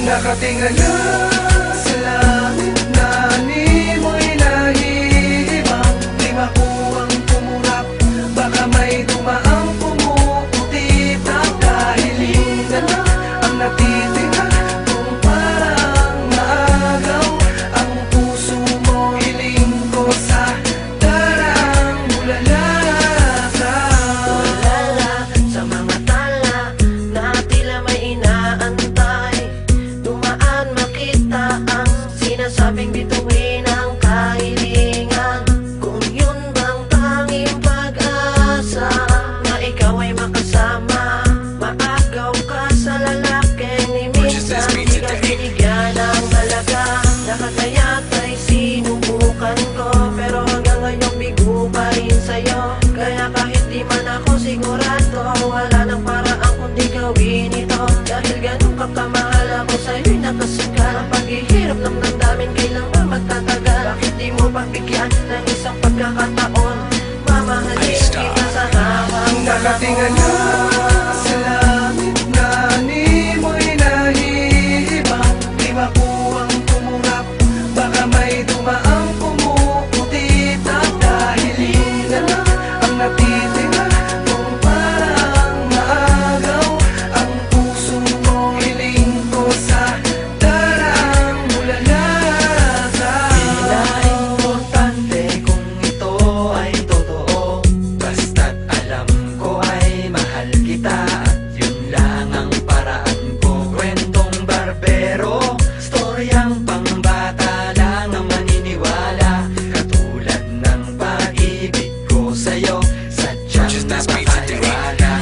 Nakatingala sa langit na ni mo'y nahihibang. Di makuwang pumurap, baka may dumaang pumuputi na kahilingan na ang natitira. Kung parang maagaw ang puso mo, hiling ko sa darang bulalaka. Tulala sa mga tala na tila may inaantay, dumaan makita ang sinasabing bituin ang kahilingan. Kung yun bang tanging pag-asa na ikaw ay makasama, maagaw ka sa lalaking ni minsan di ka binigyan ng halaga. Nakakaya't ay sinubukan ko, pero hanggang ngayon bigo pa rin sa'yo. Kaya kahit di man ako sigurado, wala nang paraan kundi gawin ito. Dahil ganun kakamahal ako sa'yo'y nakasugal. Ang paghihirap ng damdamin kailan ba magtatagal? Bakit di mo pagbigyan ng isang pagkakataon? Mamahalin kita sa habang Nakatingala sa langit na ni mo'y nahihibang. Di makuwang pumurap, baka may dumaang pumuputi na kahilingan na ang natitira. Kung parang maagaw ang puso mo, hiling ko sa darang bulalaka. Tila importante kung ito ay totoo, basta't alam ko ay mahal kita at yun lang ang paraan ko. Kwentong barbero, storyang pangbata lang ang maniniwala. Katulad ng pag-ibig ko sa'yo, sadyang napakaliwala.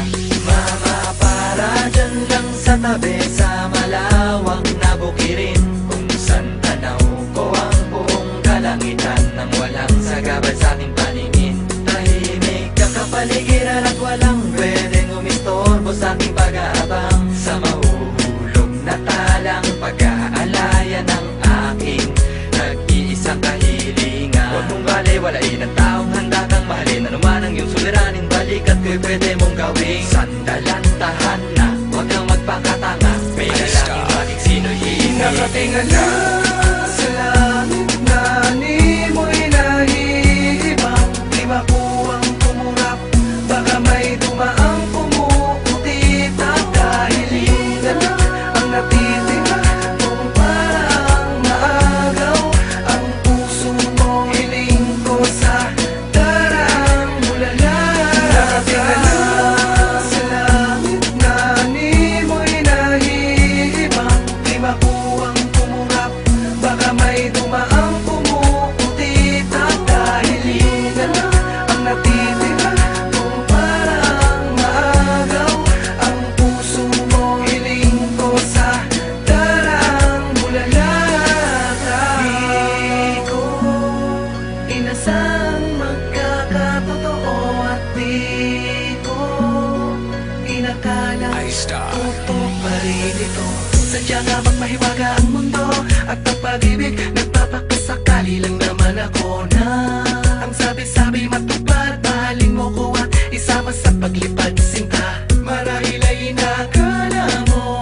Mama, para dyan lang sa tabi sa malawak na bukirin, kung saan tanaw ko ang buong kalangitan nang walang sagabal sa ating paningin. Tahimik ang kapaligiran at walang pwedeng umistorbo sa ating pag-aabang. Sa mahuhulog na talang pag-aalaya ng aking nag-iisang kahilingan. Huwag mong baliwalain ang taong handa kang mahalin. Ano man ang iyong suliranin, balikat ko'y pwede mong gawing sandalan, tahanan. Huwag kang magpakatanga, may lalangin maging sino'y hihingi. Nakatingala sa langit na ni mo'y nahihibang. Di makuwang pumurap, baka may dumaang pumuputi na kahilingan na ang natitira. Kung parang maagaw ang puso mo, hiling ko sa darang bulalaka. Nakatingala sa langit na ni mo'y nahihibang. Di makuwang pumurap, baka may dumaang pumuputi na kahilingan na ang natitira. Kung parang maagaw ang puso mo, hiling ko sa darang bulalaka. Di ko inasang magkakatotoo at di ko inakala totoo pa rin ito. Sadya nga bang mahiwaga ang mundo at ang pag-ibig nagpapakasakali lang naman ako na ang sabi-sabi matupad. Mahalin mo ko at isama sa paglipad sinta. Marahil ay inakala mo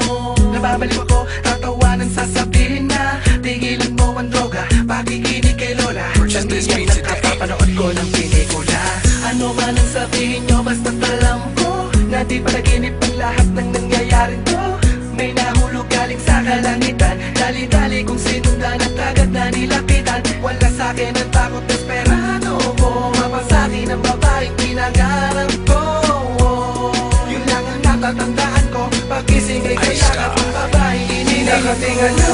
nababaliw ako, tatawanan sasabihin na tigilan mo ang droga, pakikinig kay Lola. Nangiyang nakapapanood ko ng pelikula. Ano man ang sabihin nyo, basta't alam ko na di panaginip ang lahat ng nangyayari to. May nahulog galing sa kalangitan, dali-dali kung sinundan at agad na nilapitan. Wala sa'kin ang takot, desperado ko mapasakin ang babaeng pinangarap ko. Yun lang ang natatandaan ko, pagkising ay kaya ka pang babaeng iniling. Nakatingala